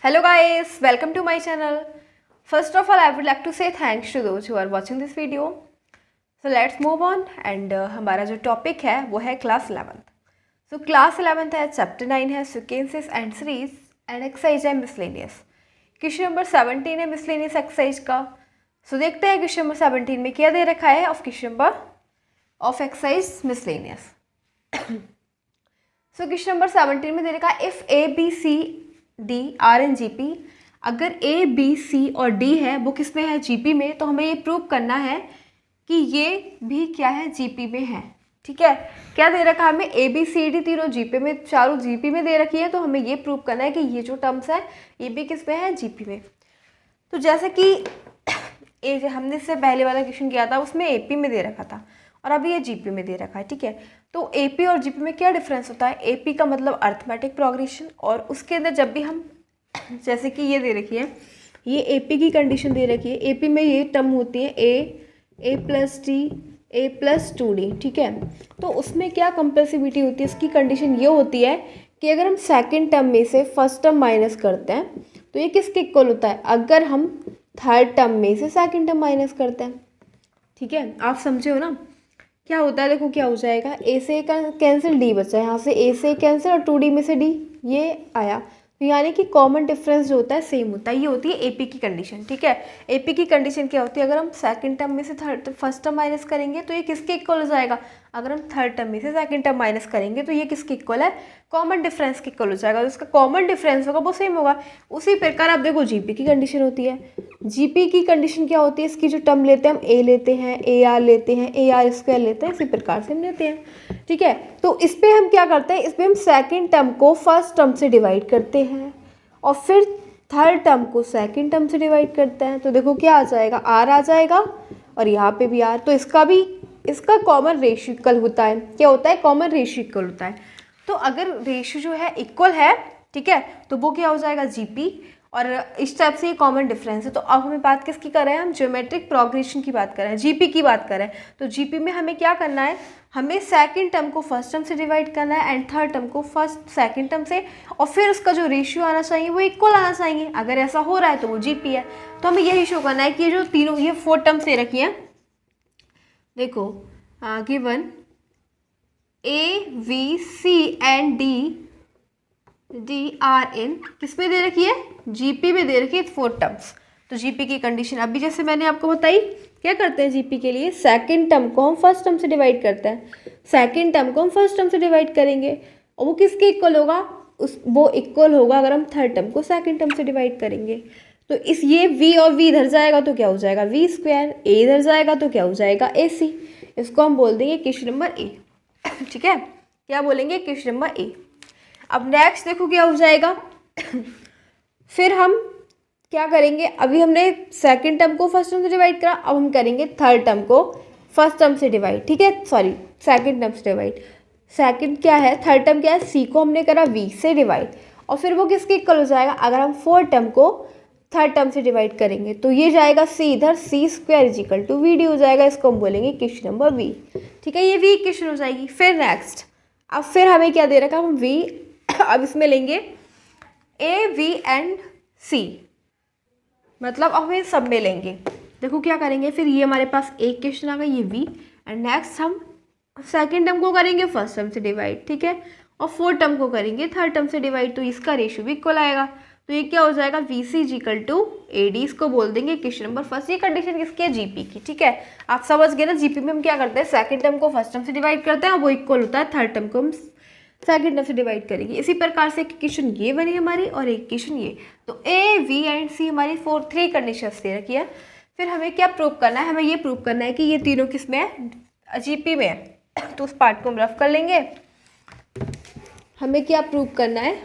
Hello guys, welcome to my channel. First of all, I would like to say thanks to those who are watching this video. So let's move on and हमारा जो topic है वो है class 11th. So class 11th है, chapter 9 है sequences and series and exercise है miscellaneous. Question number 17 है miscellaneous exercise का. सो देखते हैं क्वेश्चन नंबर 17 में क्या दे रखा है of question number of exercise miscellaneous. So question number 17 में दे रखा है if A B C D are in G P. अगर ए बी सी और डी है वो किस में है, जीपी में, तो हमें ये प्रूव करना है कि ये भी क्या है, जीपी में है. ठीक है, क्या दे रखा है हमें, ए बी सी डी तीनों जीपी में, चारों जीपी में दे रखी है. तो हमें ये प्रूव करना है कि ये जो टर्म्स है ये भी किस में है, जीपी में. तो जैसे कि हमने इससे पहले वाला क्वेश्चन किया था उसमें एपी में दे रखा था और अभी ये जीपी में दे रखा है. ठीक है, तो एपी और जीपी में क्या डिफरेंस होता है. एपी का मतलब अर्थमेटिक प्रोग्रेशन, और उसके अंदर जब भी हम जैसे कि ये दे रखी है, ये एपी की कंडीशन दे रखी है. एपी में ये टर्म होती है a plus t a plus 2d. ठीक है, तो उसमें क्या कंपल्सिविटी होती है, इसकी कंडीशन ये होती है कि अगर हम सेकेंड टर्म में से फर्स्ट टर्म माइनस करते हैं तो ये किसके इक्वल होता है, अगर हम थर्ड टर्म में से सेकेंड टर्म माइनस करते हैं. ठीक है, आप समझे हो ना क्या होता है. देखो क्या हो जाएगा, ए से कैंसिल, डी बचा है, यहाँ से ए से कैंसिल और 2d में से डी ये आया. तो यानी कि कॉमन डिफरेंस जो होता है सेम होता है. ये होती है एपी की कंडीशन. ठीक है, एपी की कंडीशन क्या होती है, अगर हम सेकंड टर्म में से फर्स्ट टर्म माइनस करेंगे तो ये किसके इक्वल हो जाएगा, अगर हम थर्ड टर्म में से सेकंड टर्म माइनस करेंगे तो ये किसके इक्वल है, कॉमन डिफरेंस के इक्वल हो जाएगा. तो इसका कॉमन डिफरेंस होगा वो सेम होगा. उसी प्रकार आप देखो जीपी की कंडीशन होती है. जीपी की कंडीशन क्या होती है, इसकी जो टर्म लेते हैं हम ए लेते हैं, ए आर लेते हैं, ए आर स्क्वायर लेते हैं, इसी प्रकार से हम लेते हैं. ठीक है, तो इस पर हम क्या करते हैं, इस पर हम सेकेंड टर्म को फर्स्ट टर्म से डिवाइड करते हैं और फिर थर्ड टर्म को सेकंड टर्म से डिवाइड करते हैं. तो देखो क्या आ जाएगा, आर आ जाएगा और यहाँ पे भी आर. तो इसका कॉमन रेशियो इक्वल होता है. क्या होता है, कॉमन रेशियो इक्वल होता है. तो अगर रेशियो जो है इक्वल है, ठीक है, तो वो क्या हो जाएगा, जीपी. और इस टाइप से ये कॉमन डिफरेंस है. तो अब हमें बात किसकी कर रहे हैं, हम ज्योमेट्रिक प्रोग्रेशन की बात कर रहे हैं, जीपी की बात कर रहे हैं. तो जीपी में हमें क्या करना है, हमें सेकंड टर्म को फर्स्ट टर्म से डिवाइड करना है एंड थर्ड टर्म को फर्स्ट सेकंड टर्म से, और फिर उसका जो रेशियो आना चाहिए वो इक्वल आना चाहिए. अगर ऐसा हो रहा है तो वो जीपी है. तो हमें यही शो करना है कि ये जो तीनों ये 4 टर्म्स दे रखी हैं, देखो given A B C and D are in किस में दे रखी है, जीपी में दे रखी है 4 टर्म्स. तो जीपी की कंडीशन अभी जैसे मैंने आपको बताई, क्या करते हैं जीपी के लिए, सेकंड टर्म को हम फर्स्ट टर्म से डिवाइड करते हैं, सेकंड टर्म को हम फर्स्ट टर्म से डिवाइड करेंगे और वो किसके इक्वल होगा, वो इक्वल होगा अगर हम थर्ड टर्म को सेकंड टर्म से डिवाइड करेंगे. तो इस ये v और v इधर जाएगा तो क्या हो जाएगा, v स्क्वायर. ए इधर जाएगा तो क्या हो जाएगा, ए सी. इसको हम बोल देंगे क्वेश्चन नंबर ए. ठीक है, क्या बोलेंगे, क्वेश्चन नंबर ए. अब नेक्स्ट देखो क्या हो जाएगा. फिर हम क्या करेंगे, अभी हमने सेकंड टर्म को फर्स्ट टर्म से डिवाइड करा, अब हम करेंगे थर्ड टर्म को फर्स्ट टर्म से डिवाइड. ठीक है, सॉरी सेकंड टर्म से डिवाइड. सेकंड क्या है, थर्ड टर्म क्या है, सी को हमने करा v से डिवाइड, और फिर वो किसके इक्वल हो जाएगा, अगर हम फोर्थ टर्म को थर्ड टर्म से डिवाइड करेंगे तो ये जाएगा सी इधर, c square is equal to v d हो जाएगा. इसको हम बोलेंगे क्वेश्चन नंबर वी. ठीक है, ये वी इक्वेशन हो जाएगी. फिर नेक्स्ट, अब फिर हमें क्या दे रखा, हम वी अब इसमें लेंगे ए वी एंड सी, मतलब अब हमें सब में लेंगे. देखो क्या करेंगे, फिर ये हमारे पास एक क्वेश्चन आ गया, ये v, एंड नेक्स्ट हम सेकंड टर्म को करेंगे फर्स्ट टर्म से डिवाइड. ठीक है, और फोर्थ टर्म को करेंगे थर्ड टर्म से डिवाइड. तो इसका रेशियो भी इक्वल आएगा. तो ये क्या हो जाएगा, B C is equal to A D. इसको बोल देंगे क्वेश्चन नंबर फर्स्ट. ये कंडीशन किसकी है, जीपी की. ठीक है, आप समझ गए ना, जीपी में हम क्या करते हैं, सेकंड टर्म को फर्स्ट टर्म से डिवाइड करते हैं और वो इक्वल होता है थर्ड टर्म को हम सेकंड टर्म से डिवाइड करेंगे. इसी प्रकार से एक इक्वेशन ये बनी हमारी और एक इक्वेशन ये. तो ए वी एंड सी हमारी 3 कंडीशंस दे रखी है. फिर हमें क्या प्रूव करना है, हमें ये प्रूव करना है कि ये तीनों किस में है, जीपी में है. तो उस पार्ट को हम रफ कर लेंगे. हमें क्या प्रूव करना है,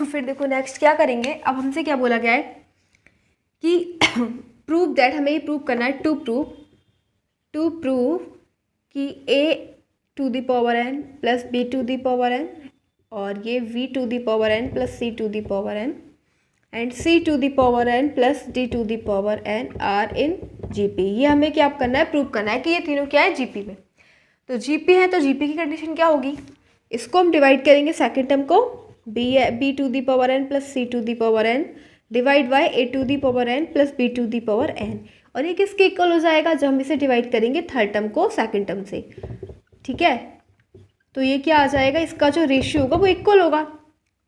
फिर देखो नेक्स्ट क्या करेंगे. अब हमसे क्या बोला गया है कि प्रूव दैट, हमें ये प्रूव करना है टू प्रूव कि a to the power n plus b to the power n और ये v to the power n plus c to the power n and c to the power n plus d to the power n are in GP. ये हमें क्या करना है, prove करना है कि ये तीनों क्या है, जीपी में. तो जीपी है तो जीपी की कंडीशन क्या होगी, इसको हम डिवाइड करेंगे सेकेंड टर्म को, B to the power N plus C to the power N divide by A to the power N plus B to the power N, और ये किसके इक्वल हो जाएगा जब हम इसे डिवाइड करेंगे थर्ड टर्म को सेकेंड टर्म से। ठीक है, तो ये क्या आ जाएगा, इसका जो रेशियो होगा वो इक्वल होगा,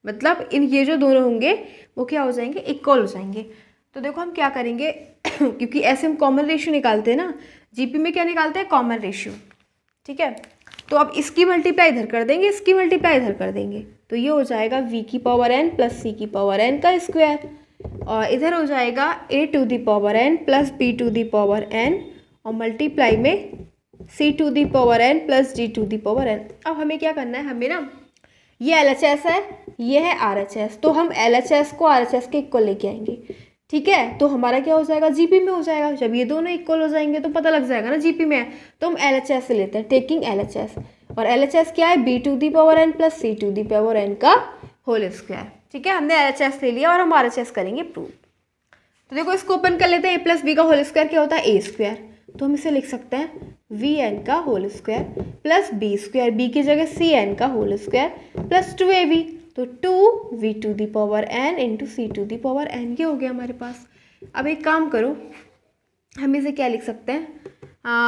मतलब इन ये जो दोनों होंगे वो क्या हो जाएंगे, इक्वल हो जाएंगे। तो देखो हम क्या करेंगे क्योंकि ऐसे हम कॉमन रेशियो निकालते हैं ना, जीपी में क्या निकालते हैं, कॉमन रेशियो। ठीक है, तो अब इसकी मल्टीप्लाई इधर कर देंगे, इसकी मल्टीप्लाई इधर कर देंगे, तो ये हो जाएगा वी की पावर एन प्लस सी की पावर एन का स्क्वायर, और इधर हो जाएगा a to the power N plus B to the power N, और मल्टीप्लाई में c to the power N plus d to the power n. अब हमें क्या करना है, हमें ना ये LHS है, ये है RHS, तो हम LHS को RHS के इक्वल लेके आएंगे। ठीक है, तो हमारा क्या हो जाएगा, जीपी में हो जाएगा। जब ये दोनों इक्वल हो जाएंगे तो पता लग जाएगा ना जीपी में है, तो हम LHS से लेते हैं, टेकिंग LHS, और LHS क्या है, B to the power N plus C to the power N का होल स्क्वायर। ठीक है, हमने LHS ले लिया और हम RHS करेंगे प्रूव। तो देखो इसको ओपन कर लेते हैं, ए प्लस बी का होल स्क्वायर क्या होता है, ए स्क्वायर, तो हम इसे लिख सकते हैं वी एन का whole square plus B square, B की जगह सी एन का होल स्क्वायर प्लस 2ab, तो 2v to the power N into C to the power N, ये हो गया हमारे पास। अब एक काम करो, हम इसे क्या लिख सकते हैं,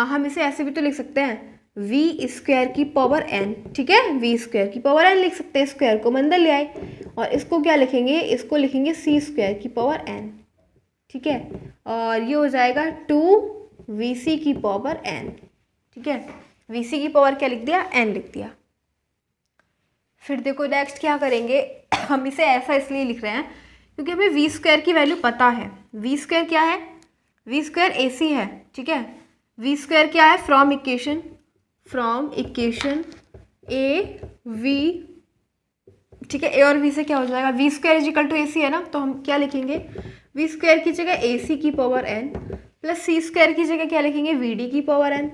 हम इसे ऐसे भी तो लिख सकते हैं v स्क्वायर की पावर n। ठीक है, v स्क्वायर की पावर n लिख सकते हैं, स्क्वायर को अंदर ले आए, और इसको क्या लिखेंगे, इसको लिखेंगे c स्क्वायर की पावर n। ठीक है, और ये हो जाएगा 2vc की पावर n। ठीक है, vc की पावर क्या लिख दिया, n लिख दिया। फिर देखो नेक्स्ट क्या करेंगे, हम इसे ऐसा इसलिए लिख रहे हैं क्योंकि हमें वी स्क्वायर की वैल्यू पता है। वी स्क्वायर क्या है, वी स्क्वायर AC है। ठीक है, वी स्क्वायर क्या है, फ्रॉम इक्वेशन ए वी। ठीक है, ए और वी से क्या हो जाएगा, B square is equal to AC है ना, तो हम क्या लिखेंगे, वी स्क्वायर की जगह AC की पावर n प्लस सी स्क्वायर की जगह क्या लिखेंगे, VD की पावर n,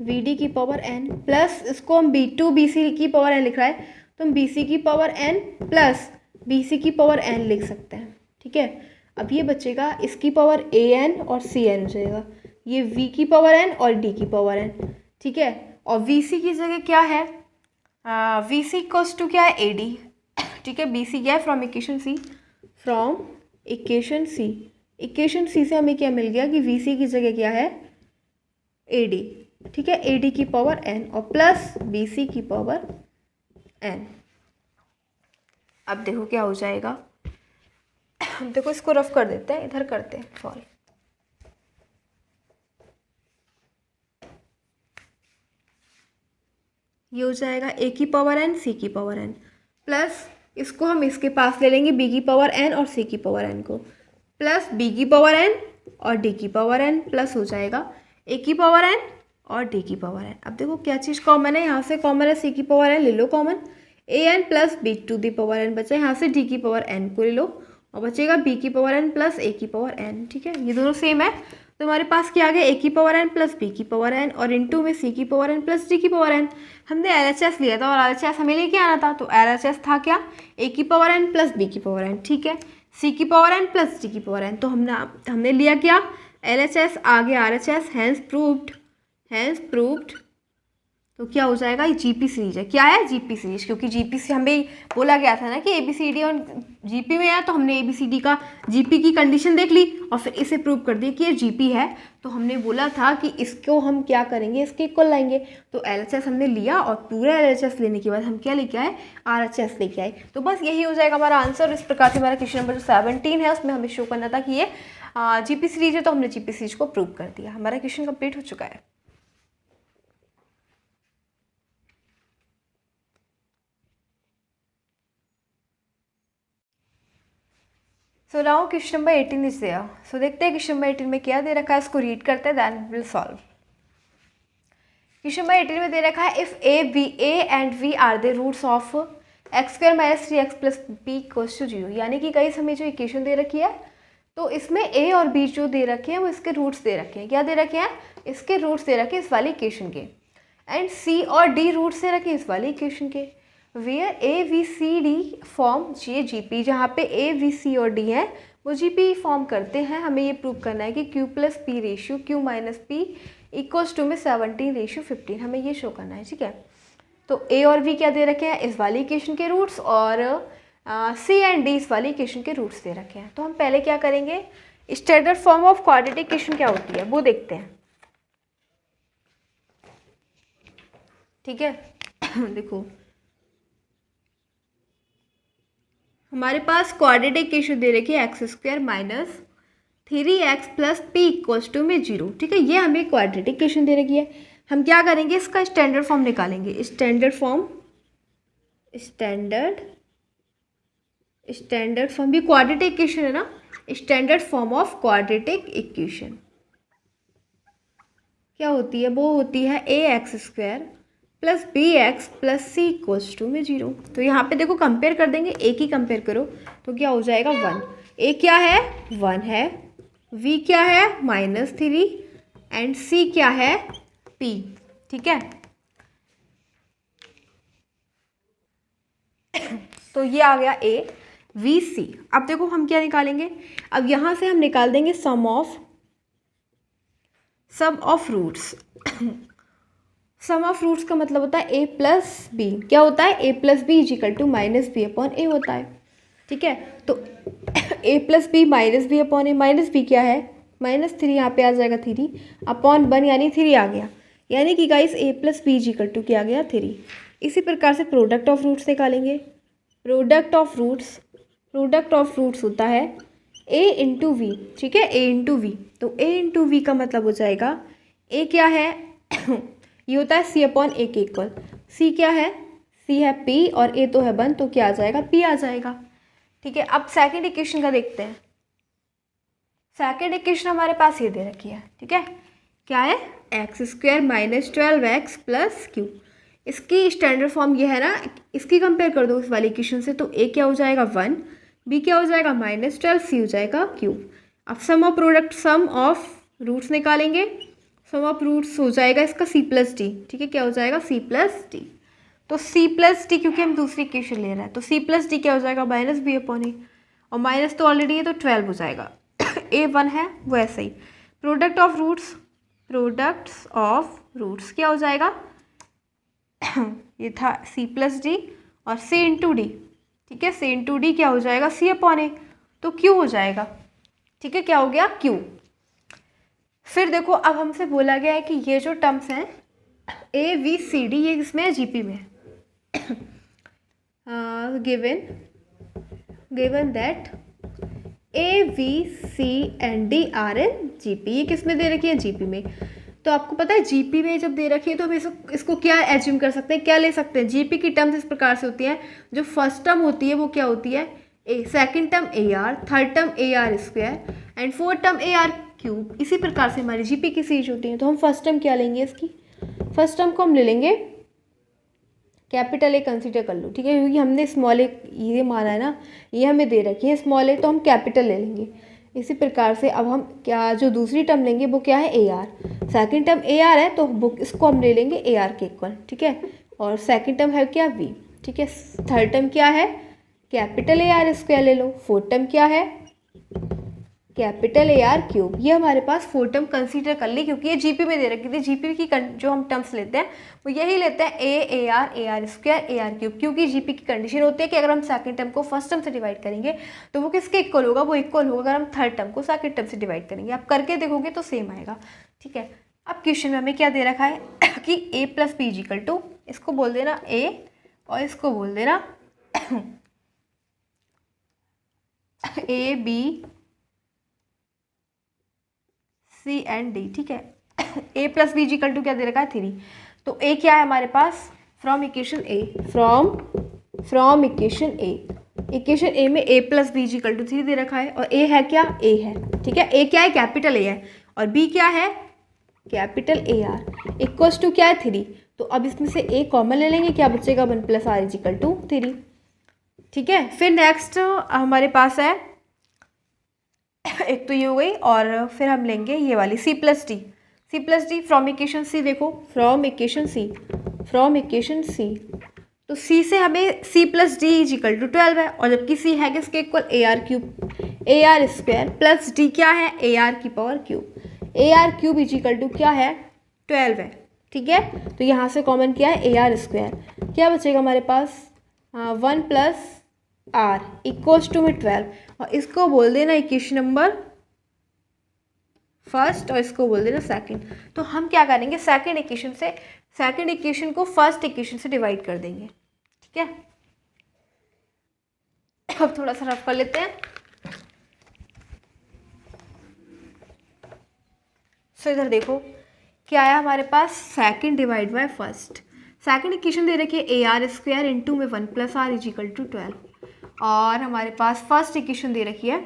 VD की पावर n प्लस इसको हम B2BC की पावर n लिख रहा है, तो हम BC की पावर n प्लस BC की पावर n लिख सकते हैं। ठीक है, अब ये बचेगा इसकी पावर AN और CN हो जाएगा, ये V की पावर n और D की पावर n। ठीक है, और VC की जगह क्या है, VC इक्वल्स टू क्या है, AD। ठीक है, BC क्या है, फ्रॉम इक्वेशन C से हमें क्या मिल गया कि VC की जगह क्या है, AD। ठीक है, AD की पावर n और प्लस BC की पावर n। अब देखो क्या हो जाएगा, देखो इसको रफ कर देते हैं, इधर करते हैं सॉल्व। ये हो जाएगा a की पावर n c की पावर n प्लस इसको हम इसके पास ले लेंगे b की पावर n और c की पावर n को, प्लस b की पावर n और d की पावर n प्लस हो जाएगा a की पावर n और d की पावर n। अब देखो क्या चीज़ कॉमन है, यहाँ से कॉमन है c की पावर n ले लो common, an plus b to the power n बचा, यहाँ से d की पावर n को ले लो और बचेगा b की पावर n प्लस a की पावर n। ठीक है, ये दोनों सेम है, तो हमारे पास क्या आ गया, a की पावर n प्लस b की पावर n और इनटू में c की पावर n प्लस d की पावर n। हमने LHS लिया था और LHS हमें लेके आना था, तो LHS था क्या, a की पावर n प्लस b की पावर n। ठीक है, c की पावर n प्लस d की पावर n, तो हमने लिया क्या, LHS आगे RHS, हैंस प्रूव्ड। तो क्या हो जाएगा, ये जीपी सीरीज है। क्या है, जीपी सीरीज, क्योंकि जीपी से हमें बोला गया था ना कि ABCD और जीपी में है, तो हमने ABCD का जीपी की कंडीशन देख ली और फिर इसे प्रूव कर दिया कि ये जीपी है। तो हमने बोला था कि इसको हम क्या करेंगे, इसके इक्वल लाएंगे, तो LHS हमने लिया और पूरा LHS लेने के बाद हम क्या लेके आए, RHS लेके आए। तो बस यही हो जाएगा हमारा आंसर। इस प्रकार से हमारा क्वेश्चन नंबर 17 है, उसमें हमें शो करना था कि ये जीपी सीरीज है, तो हमने जीपी सीरीज को प्रूव कर दिया। हमारा क्वेश्चन कंप्लीट हो चुका है। So now question number 18 is there. So देखते हैं क्वेश्चन नंबर 18 में क्या दे रखा है, इसको रीड करते हैं, then will solve. Question number 18 में दे रखा है, if A and B are the roots of X square minus 3x plus B equals to 0। यानी कि कई हमें जो इक्वेशन दे रखी है, तो इसमें ए और बी जो दे रखे हैं वो इसके रूट्स दे रखे हैं। क्या दे रखे हैं, इसके रूट्स दे रखे हैं इस वाली इक्वेशन के, एंड सी और डी रूट्स दे रखे हैं इस वाली इक्वेशन के। वेयर ABCD फॉर्म GP, जहाँ पे ABC और D है वो GP फॉर्म करते हैं। हमें ये प्रूव करना है कि Q plus P ratio Q minus P equals to में 17:15, हमें ये शो करना है। ठीक है, तो ए और बी क्या दे रखे हैं, इस वाली इक्वेशन के रूट्स, और सी एंड डी इस वाली इक्वेशन के रूट्स दे रखे हैं। तो हम पहले क्या करेंगे, standard form of quadratic equation क्या होती है वो देखते हैं, ठीक है। देखो हमारे पास क्वाड्रेटिक इक्वेशन दे रखी है x² minus 3x plus P equals to में 0, ठीक है। ये हमें क्वाड्रेटिक इक्वेशन दे रखी है। हम क्या करेंगे, इसका स्टैंडर्ड फॉर्म निकालेंगे। स्टैंडर्ड फॉर्म भी क्वाड्रेटिक इक्वेशन है ना, standard form of quadratic equation क्या होती है, वो होती है ax² plus bx plus c equals to में 0। तो यहाँ पे देखो कंपेयर कर देंगे, a की कंपेयर करो तो क्या हो जाएगा 1, a क्या है 1 है, v क्या है -3 एंड c क्या है p, ठीक है। तो ये आ गया a v c। अब देखो हम क्या निकालेंगे, अब यहाँ से हम निकाल देंगे sum of roots. Sum of roots का मतलब होता है a प्लस बी, क्या होता है a plus B is equal to minus b upon a होता है, ठीक है। तो a plus b minus b upon a, minus b क्या है -3, यहाँ पे आ जाएगा 3 अपॉन 1 यानी 3 आ गया, यानी कि guys a plus B is equal to क्या आ गया 3। इसी प्रकार से प्रोडक्ट ऑफ रूट्स निकालेंगे। प्रोडक्ट ऑफ रूट्स होता है a इंटू वी, ठीक है, a इंटू वी। तो a इंटू वी का मतलब हो जाएगा a क्या है ये होता है c अपॉन ए के इक्वल, c क्या है c है p और a तो है 1, तो क्या आ जाएगा p आ जाएगा, ठीक है। अब सेकंड इक्वेशन का देखते हैं। सेकंड इक्वेशन हमारे पास ये दे रखी है, ठीक है, क्या है x² minus 12x plus Q. इसकी स्टैंडर्ड फॉर्म ये है ना, इसकी कंपेयर कर दो इस वाली इक्वेशन से, तो a क्या हो जाएगा 1, b क्या हो जाएगा -12, c हो जाएगा क्यू। अब सम ऑफ रूट्स निकालेंगे। सम ऑफ रूट्स हो जाएगा इसका c प्लस डी, ठीक है, क्या हो जाएगा c प्लस डी। तो c प्लस डी क्योंकि हम दूसरी इक्वेशन ले रहे हैं, तो c प्लस डी क्या हो जाएगा -b अपॉन ए, और माइनस तो ऑलरेडी है तो 12 हो जाएगा। a 1 है वो ऐसे ही। प्रोडक्ट्स ऑफ रूट्स क्या हो जाएगा ये था c प्लस डी और c इंटू डी, ठीक है, c इंटू डी क्या हो जाएगा c अपॉन ए, तो q हो जाएगा, ठीक है, क्या हो गया q। फिर देखो अब हमसे बोला गया है कि ये जो टर्म्स हैं ए वी सी डी, ये किसमें है जीपी में। Given that A B C and D are in GP, ये किसमें दे रखी है जीपी में। तो आपको पता है जीपी में जब दे रखी है तो हम इसको क्या एज्यूम कर सकते हैं, क्या ले सकते हैं। जीपी की टर्म्स इस प्रकार से होती हैं, जो फर्स्ट टर्म होती है वो क्या होती है a, second term a r, third term a are square and fourth term a are cube. इसी प्रकार से हमारी जीपी की सीरीज होती है। तो हम फर्स्ट टर्म क्या लेंगे, इसकी फर्स्ट टर्म को हम ले लेंगे कैपिटल ए कंसीडर कर लो, ठीक है, क्योंकि हमने स्मॉल ए ये माना है ना, ये हमें दे रखी है स्मॉल ए, तो हम कैपिटल ले लेंगे। इसी प्रकार से अब हम क्या जो दूसरी टर्म लेंगे वो क्या है A R. Second term a are है तो इसको हम ले लेंगे ए आर के इक्वल, ठीक है, और सेकेंड टर्म है क्या वी, ठीक है। थर्ड टर्म क्या है कैपिटल ए आर स्क्वायर ले लो। फोर्थ टर्म क्या है कैपिटल ए आर क्यूब। ये हमारे पास फोर्थ टर्म कंसीडर कर ली क्योंकि ये जीपी में दे रखी थी। जीपी की जो हम टर्म्स लेते हैं वो यही लेते हैं A R square A R cube, क्योंकि जीपी की कंडीशन होती है कि अगर हम सेकंड टर्म को फर्स्ट टर्म से डिवाइड करेंगे तो वो किसके इक्वल होगा, वो इक्वल होगा अगर हम थर्ड टर्म को सेकंड टर्म से डिवाइड करेंगे। आप करके देखोगे तो सेम आएगा, ठीक है। अब क्वेश्चन में हमें क्या दे रखा है कि a plus B is equal to, इसको बोल देना a और इसको बोल देना A B C and D, ठीक है। a plus B is equal to क्या दे रखा है 3, तो a क्या है हमारे पास फ्रॉम इक्वेशन ए में a plus B is equal to 3 दे रखा है और a है क्या a है, ठीक है। a क्या है कैपिटल a है और b क्या है capital A R equals to क्या है 3। तो अब इसमें से a कॉमन ले लेंगे, क्या बचेगा 1 प्लस आर इजिकल टू 3, ठीक है। फिर नेक्स्ट हमारे पास है एक तो ये हो गई और फिर हम लेंगे ये वाली c plus D from equation C. देखो फ्रॉम इक्वेशन सी तो c से हमें c plus D equal to 12 है और जबकि c है किसके equal A are cube A are square plus D क्या है ए आर की power cube A are cube equal to क्या है 12 है, ठीक है। तो यहाँ से कॉमन किया है ए आर स्क्वायर क्या बचेगा हमारे पास 1 प्लस आर इक्वल्स टू में 12, और इसको बोल देना इक्वेशन नंबर फर्स्ट और इसको बोल देना सेकंड। तो हम क्या करेंगे, सेकंड इक्वेशन को फर्स्ट इक्वेशन से डिवाइड कर देंगे, ठीक है। अब थोड़ा सा रफ कर लेते हैं। सो इधर देखो क्या आया हमारे पास, second divide by first. Second equation दे रखी है ए आर स्क्वायर इंटू में 1 plus r is equal to 12, और हमारे पास फर्स्ट इक्वेशन दे रखी है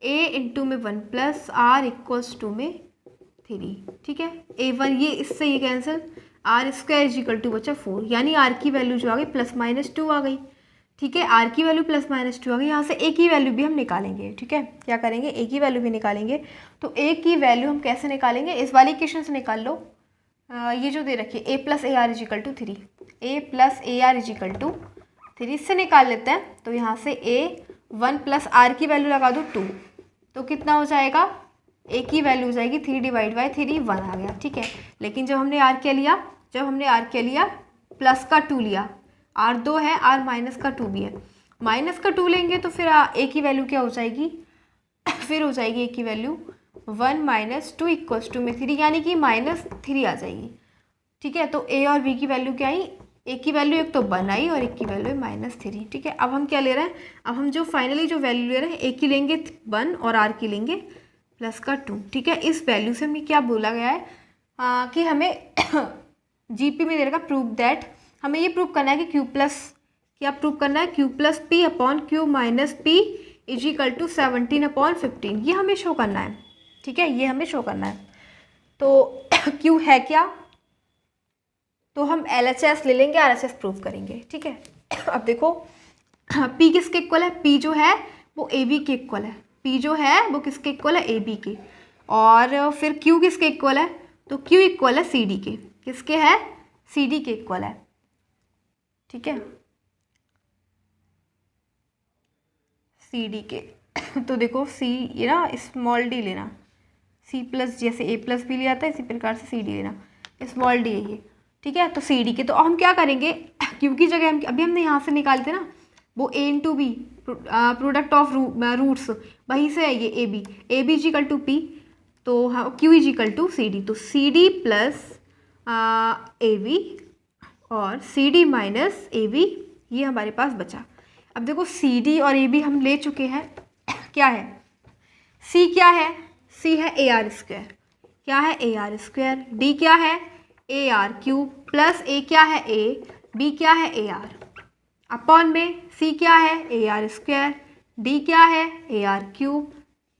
a इंटू में 1 प्लस आर इक्वल्स टू में 3, ठीक है। a1 ये इससे ये cancel, R square is equal to बचा 4, यानी आर की वैल्यू जो आ गई +-2 आ गई, ठीक है। आर की वैल्यू +-2 आ गई, यहाँ से ए की वैल्यू भी हम निकालेंगे, ठीक है। क्या करेंगे, ए की वैल्यू भी निकालेंगे। तो ए की वैल्यू हम कैसे निकालेंगे, इस वाली इक्वेशन से निकाल लो। ये जो दे रखी है a plus A R is equal to 3, a plus A R is equal to 3, इससे निकाल लेते हैं। तो यहाँ से a1 प्लस आर की वैल्यू लगा दो 2, तो कितना हो जाएगा, a की वैल्यू हो जाएगी 3 डिवाइड बाई 3, 1 आ गया, ठीक है। लेकिन जब हमने आर क्या लिया, प्लस का 2 लिया, आर 2 है, आर माइनस का 2 भी है, माइनस का 2 लेंगे तो फिर a की वैल्यू क्या हो जाएगी, फिर हो जाएगी a की वैल्यू 1 माइनस 2 इक्वल्स टू में 3, यानी कि -3 आ जाएगी, ठीक है। तो a और b की वैल्यू क्या आई, a की वैल्यू एक तो 1 आई और एक की वैल्यू -3, ठीक है। अब हम क्या ले रहे हैं, अब हम जो फाइनली जो वैल्यू ले रहे हैं, a की लेंगे 1 और r की लेंगे प्लस का 2, ठीक है। इस वैल्यू से हमें क्या बोला गया है कि हमें जीपी में दे रखा प्रूव दैट, हमें ये प्रूव करना है कि q प्लस क्या प्रूव करना है, q plus P upon q minus P is equal to 17/15, ये हमें शो करना है, ठीक है, ये हमें शो करना है। तो q है क्या, तो हम LHS ले लेंगे, RHS प्रूव करेंगे, ठीक है। अब देखो P किसके इक्वल है, P जो है वो AB के इक्वल है, P जो है वो किसके इक्वल है, AB के, और फिर Q किसके इक्वल है, तो Q इक्वल है CD के, किसके है, CD के इक्वल है, ठीक है, CD के। तो देखो C ये ना स्मॉल d लेना, C प्लस जैसे A प्लस B लिया था इसी प्रकार से CD लेना, स्मॉल d है ये, ठीक है। तो CD के, तो हम क्या करेंगे, Q की जगह हम अभी हमने यहाँ से निकाले थे ना वो A into B, product of roots, वहीं से है ये AB is equal to P, तो हाँ Q is equal to CD, तो CD प्लस AB और CD माइनस AB, ये हमारे पास बचा। अब देखो CD और AB हम ले चुके हैं, क्या है C, क्या है C है AR स्क्वायर, क्या है AR स्क्वायर, D क्या है AR क्यूब, प्लस A क्या है A, B क्या है AR, अपॉन में C क्या है AR स्क्वायर, D क्या है AR क्यूब,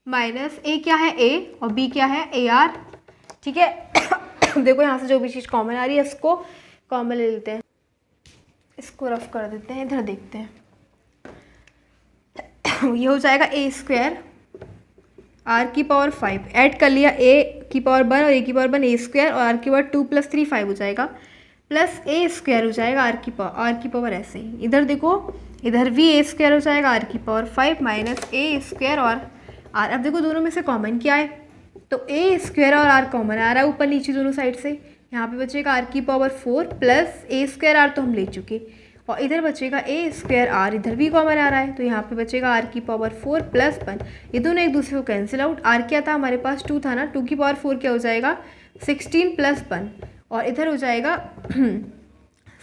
माइनस A क्या है A और B क्या है AR, ठीक है। देखो यहाँ से जो भी चीज़ कॉमन आ रही है इसको कॉमन ले लेते हैं, इसको रफ कर देते हैं, इधर देखते हैं। ये हो जाएगा A स्क्वायर R की पावर 5, ऐड कर लिया A की पावर 1 और A की पावर 1 A स्क्वायर, और R की पावर 2 + 3 5 हो जाएगा, प्लस A स्क्वायर हो जाएगा R की पावर ऐसे ही, इधर देखो इधर भी A स्क्वायर हो जाएगा R की पावर 5 माइनस A स्क्वायर और R। अब देखो दोनों में से कॉमन क्या है, तो A स्क्वायर और R कॉमन आ रहा है ऊपर नीचे दोनों साइड से, यहाँ पे बचेगा R की power 4 plus A square R तो हम ले चुके, और इधर बचेगा A स्क्वायर R, इधर भी कॉमन आ रहा है, तो यहाँ पे बचेगा R की पावर 4 प्लस 1, ये दोनों एक दूसरे को कैंसिल आउट। R क्या था हमारे पास 2 था ना, 2 की पावर 4 क्या हो जाएगा 16 प्लस 1, और इधर हो जाएगा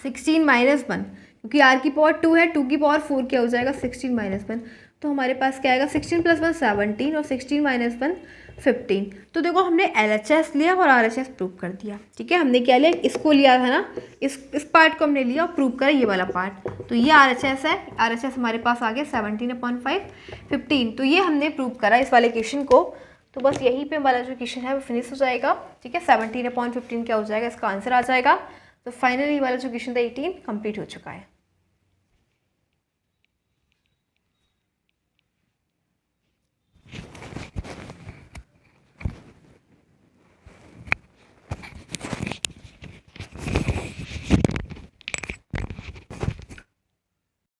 16 माइनस 1, क्योंकि R की पावर 2 है, 2 की पावर 4 क्या हो जाएगा 16 माइनस 1, तो हमारे पास क्या आएगा 16 प्लस 1 17 और 16 माइनस 1 15। तो देखो हमने LHS लिया और RHS प्रूव कर दिया, ठीक है। हमने क्या लिया, इसको लिया था ना, इस पार्ट को हमने लिया और प्रूव करा ये वाला पार्ट, तो ये RHS है, RHS हमारे पास आ गया 17/5 15, तो ये हमने प्रूव करा इस वाले क्वेश्चन को। तो बस यहीं पे हमारा जो क्वेश्चन है वो फिनिश हो जाएगा, ठीक है। 17/15 क्या हो जाएगा, इसका आंसर आ जाएगा। तो फाइनली वाला जो क्वेश्चन था 18 कंप्लीट हो चुका है।